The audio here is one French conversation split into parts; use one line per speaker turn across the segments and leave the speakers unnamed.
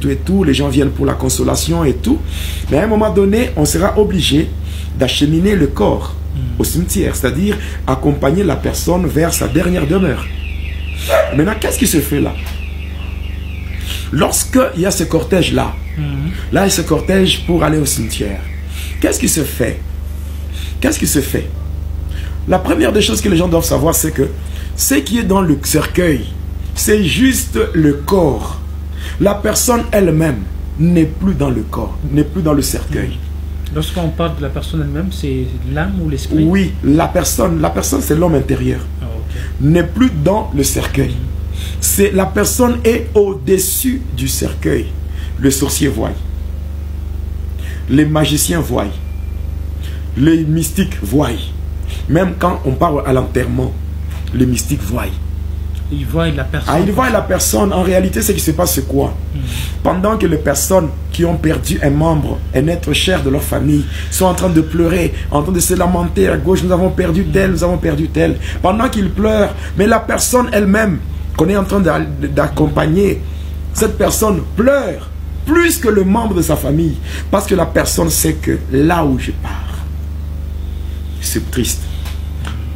et tout, les gens viennent pour la consolation et tout. Mais à un moment donné, on sera obligé d'acheminer le corps au cimetière, c'est-à-dire accompagner la personne vers sa dernière demeure. Maintenant, qu'est-ce qui se fait là? Lorsqu'il y a ce cortège-là, là, il y a ce cortège pour aller au cimetière, qu'est-ce qui se fait? Qu'est-ce qui se fait? La première des choses que les gens doivent savoir, c'est que ce qui est dans le cercueil, c'est juste le corps. La personne elle-même n'est plus dans le corps, n'est plus dans le cercueil.
Lorsqu'on parle de la personne elle-même, c'est l'âme ou l'esprit?
Oui, la personne c'est l'homme intérieur.
Ah, okay.
N'est plus dans le cercueil. C'est la personne est au-dessus du cercueil. Le sorcier voit. Les magiciens voient. Les mystiques voient. Même quand on parle à l'enterrement, les mystiques voient.
Ils voient la personne.
Ah, ils voient la personne. En réalité, ce qui se passe, c'est quoi? Pendant que les personnes qui ont perdu un membre, un être cher de leur famille, sont en train de pleurer, en train de se lamenter à gauche, nous avons perdu tel, nous avons perdu tel. Pendant qu'ils pleurent, mais la personne elle-même, qu'on est en train d'accompagner, cette personne pleure plus que le membre de sa famille. Parce que la personne sait que là où je pars, c'est triste.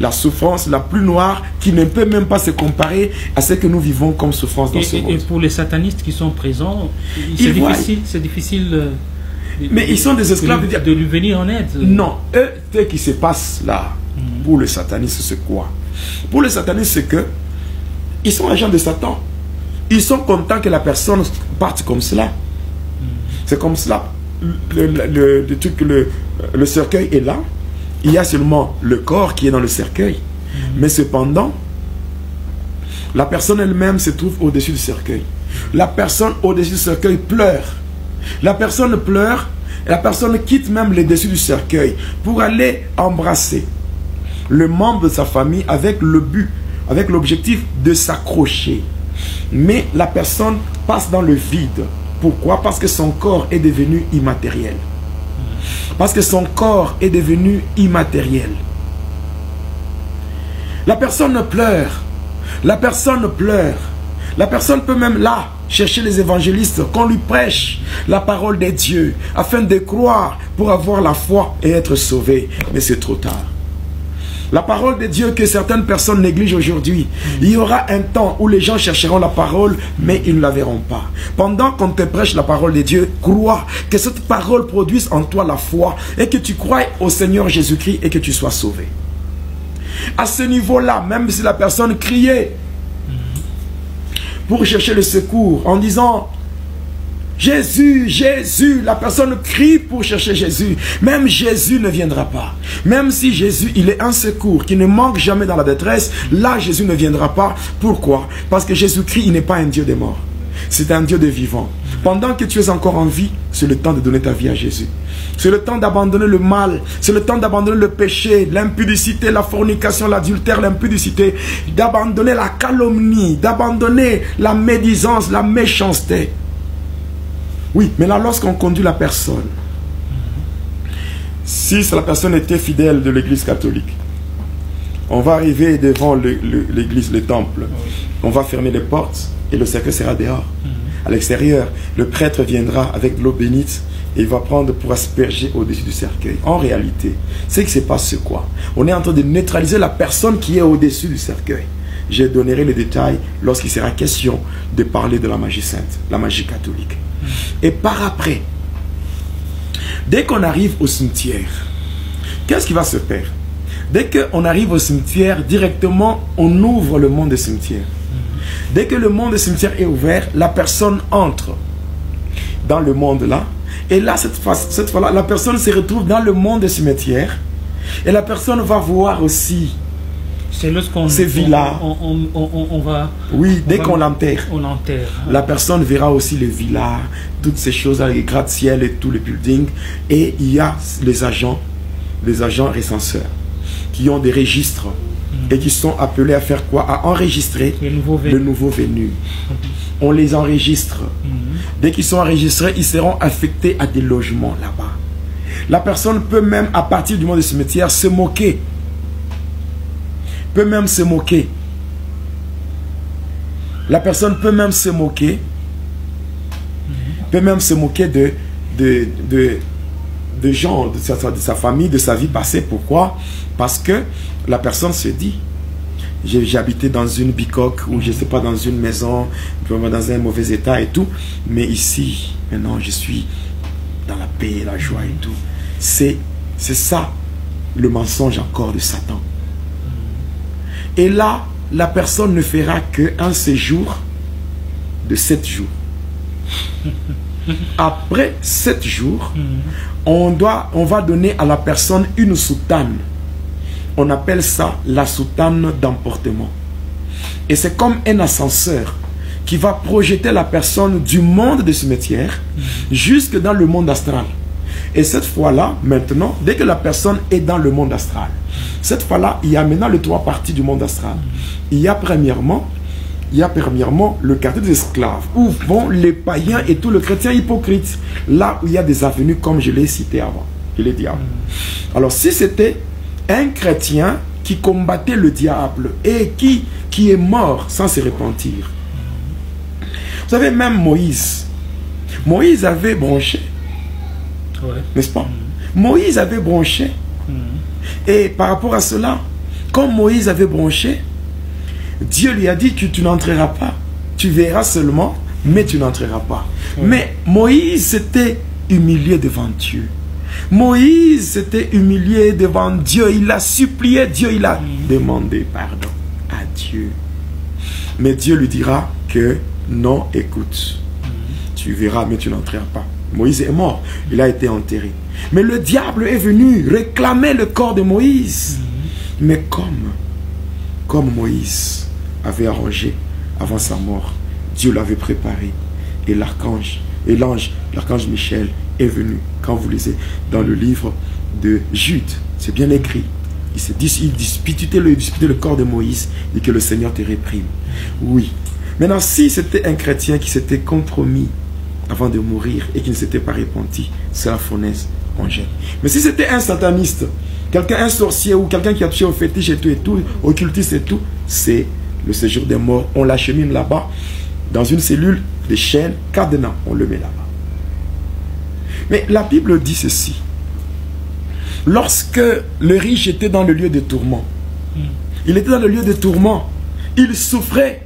La souffrance la plus noire qui ne peut même pas se comparer à ce que nous vivons comme souffrance dans ce monde.
Et pour les satanistes qui sont présents, c'est difficile
mais ils sont des esclaves
de lui venir en aide.
Non, eux, ce qui se passe là, pour les satanistes, c'est quoi? Pour les satanistes, c'est que ils sont agents de Satan. Ils sont contents que la personne parte comme cela. C'est comme cela. Le cercueil est là. Il y a seulement le corps qui est dans le cercueil. Mais cependant, la personne elle-même se trouve au-dessus du cercueil. La personne au-dessus du cercueil pleure. La personne pleure, et la personne quitte même le dessus du cercueil pour aller embrasser le membre de sa famille avec le but, avec l'objectif de s'accrocher. Mais la personne passe dans le vide. Pourquoi? Parce que son corps est devenu immatériel. Parce que son corps est devenu immatériel. La personne pleure. La personne pleure. La personne peut même là chercher les évangélistes, qu'on lui prêche la parole de Dieu, afin de croire pour avoir la foi et être sauvé. Mais c'est trop tard. La parole de Dieu que certaines personnes négligent aujourd'hui. Il y aura un temps où les gens chercheront la parole, mais ils ne la verront pas. Pendant qu'on te prêche la parole de Dieu, crois que cette parole produise en toi la foi et que tu crois au Seigneur Jésus-Christ et que tu sois sauvé. À ce niveau-là, même si la personne criait pour chercher le secours en disant Jésus, Jésus, la personne crie pour chercher Jésus. Même Jésus ne viendra pas. Même si Jésus, il est un secours qui ne manque jamais dans la détresse, là Jésus ne viendra pas. Pourquoi? Parce que Jésus-Christ, il n'est pas un Dieu des morts. C'est un Dieu des vivants. Pendant que tu es encore en vie, c'est le temps de donner ta vie à Jésus. C'est le temps d'abandonner le mal. C'est le temps d'abandonner le péché, l'impudicité, la fornication, l'adultère, l'impudicité. D'abandonner la calomnie, d'abandonner la médisance, la méchanceté. Oui, mais là, lorsqu'on conduit la personne, si la personne était fidèle de l'église catholique, on va arriver devant l'église, le temple, on va fermer les portes et le cercueil sera dehors. À l'extérieur, le prêtre viendra avec de l'eau bénite et il va prendre pour asperger au-dessus du cercueil. En réalité, ce qui se passe, c'est quoi? On est en train de neutraliser la personne qui est au-dessus du cercueil. Je donnerai les détails lorsqu'il sera question de parler de la magie sainte, la magie catholique. Et par après, dès qu'on arrive au cimetière, qu'est-ce qui va se faire? Dès qu'on arrive au cimetière, directement, on ouvre le monde des cimetières. Dès que le monde des cimetières est ouvert, la personne entre dans le monde là. Et là, cette fois-là, la personne se retrouve dans le monde des cimetières. Et la personne va voir aussi ces villas.
On va...
Oui, dès qu'on l'enterre.
On enterre.
La personne verra aussi les villas, toutes ces choses, les gratte-ciel et tous les buildings. Et il y a les agents recenseurs qui ont des registres et qui sont appelés à faire quoi? À enregistrer le nouveau venu. On les enregistre. Dès qu'ils sont enregistrés, ils seront affectés à des logements là-bas. La personne peut même, à partir du monde des cimetières, se moquer. Peut même se moquer. La personne peut même se moquer peut même se moquer de gens, de sa famille, de sa vie passée. Pourquoi? Parce que la personne se dit, j'ai habité dans une bicoque ou je ne sais pas, dans une maison, dans un mauvais état et tout, mais ici, maintenant, je suis dans la paix, la joie et tout. C'est ça, le mensonge encore de Satan. Et là, la personne ne fera qu'un séjour de 7 jours. Après 7 jours, on va donner à la personne une soutane. On appelle ça la soutane d'emportement. Et c'est comme un ascenseur qui va projeter la personne du monde des cimetières jusque dans le monde astral. Et cette fois-là, maintenant, dès que la personne est dans le monde astral, cette fois-là, il y a maintenant les 3 parties du monde astral. Il y a premièrement le quartier des esclaves, où vont les païens et tout le chrétien hypocrite. Là où il y a des avenues, comme je l'ai cité avant. Je l'ai dit avant. Alors, si c'était un chrétien qui combattait le diable et qui est mort sans se repentir. Vous savez, même Moïse avait bronché. N'est-ce pas? Moïse avait bronché. Et par rapport à cela, comme Moïse avait bronché, Dieu lui a dit que tu n'entreras pas. Tu verras seulement, mais tu n'entreras pas. Mais Moïse s'était humilié devant Dieu. Moïse s'était humilié devant Dieu. Il a supplié Dieu. Il a demandé pardon à Dieu. Mais Dieu lui dira que non, écoute. Tu verras, mais tu n'entreras pas. Moïse est mort. Il a été enterré. Mais le diable est venu réclamer le corps de Moïse. Mais comme Moïse avait arrangé avant sa mort, Dieu l'avait préparé. Et l'archange Michel est venu. Quand vous lisez dans le livre de Jude, c'est bien écrit. Il disputait le corps de Moïse et que le Seigneur te réprime. Oui. Maintenant, si c'était un chrétien qui s'était compromis avant de mourir et qui ne s'était pas repenti, c'est la fournaise, on jette. Mais si c'était un sataniste, un sorcier ou quelqu'un qui a touché au fétiche et tout, occultiste et tout, c'est le séjour des morts. On l'achemine là-bas, dans une cellule de chaînes, cadenas, on le met là-bas. Mais la Bible dit ceci. Lorsque le riche était dans le lieu de tourment, il était dans le lieu de tourment, il souffrait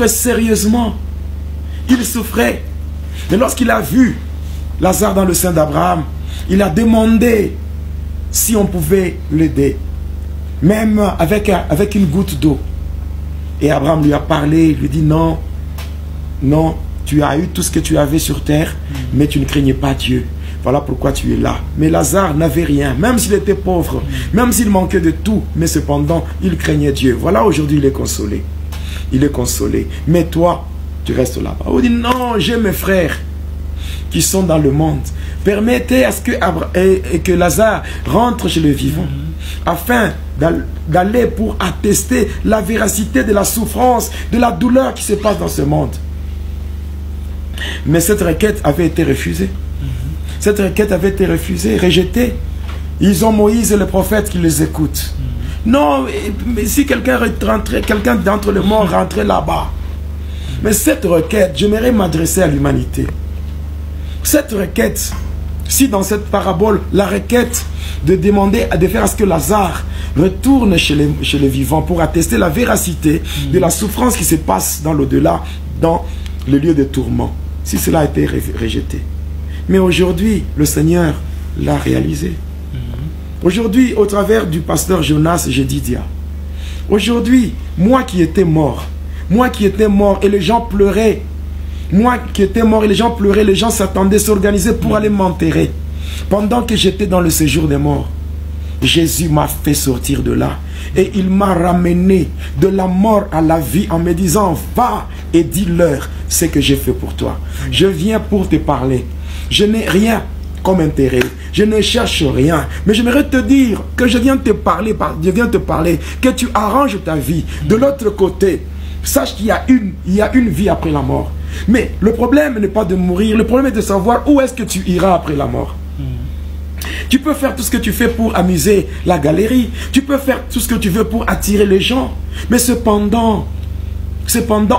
sérieusement, il souffrait. Mais lorsqu'il a vu Lazare dans le sein d'Abraham, il a demandé si on pouvait l'aider, même avec une goutte d'eau. Et Abraham lui a parlé, il lui dit non, non, tu as eu tout ce que tu avais sur terre, mais tu ne craignais pas Dieu. Voilà pourquoi tu es là. Mais Lazare n'avait rien, même s'il était pauvre, même s'il manquait de tout, mais cependant, il craignait Dieu. Voilà, aujourd'hui, il est consolé. Il est consolé. Mais toi, tu restes là-bas. On dit non, j'ai mes frères qui sont dans le monde. Permettez à ce que Lazare rentre chez le vivant, afin d'aller pour attester la véracité de la souffrance, de la douleur qui se passe dans ce monde. Mais cette requête avait été refusée. Cette requête avait été refusée, rejetée. Ils ont Moïse et le prophète qui les écoutent. Non, mais si quelqu'un d'entre les morts rentrait là-bas. Mais cette requête, j'aimerais m'adresser à l'humanité. Cette requête, si dans cette parabole, la requête de demander, de faire à ce que Lazare retourne chez les vivants pour attester la véracité de la souffrance qui se passe dans l'au-delà, dans le lieu de tourment, si cela a été rejeté. Mais aujourd'hui, le Seigneur l'a réalisé. Aujourd'hui, au travers du pasteur Jonas Jedidia, aujourd'hui, moi qui étais mort, et les gens pleuraient, les gens s'attendaient, s'organisaient pour aller m'enterrer. Pendant que j'étais dans le séjour des morts, Jésus m'a fait sortir de là. Et il m'a ramené de la mort à la vie en me disant, va et dis-leur ce que j'ai fait pour toi. Je viens pour te parler. Je n'ai rien comme intérêt. Je ne cherche rien. Mais j'aimerais te dire que je viens te parler, que tu arranges ta vie. De l'autre côté, sache qu'il y a une vie après la mort. Mais le problème n'est pas de mourir. Le problème est de savoir où est-ce que tu iras après la mort. Tu peux faire tout ce que tu fais pour amuser la galerie. Tu peux faire tout ce que tu veux pour attirer les gens. Mais cependant,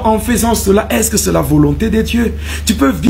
en faisant cela, est-ce que c'est la volonté de Dieu? Tu peux vivre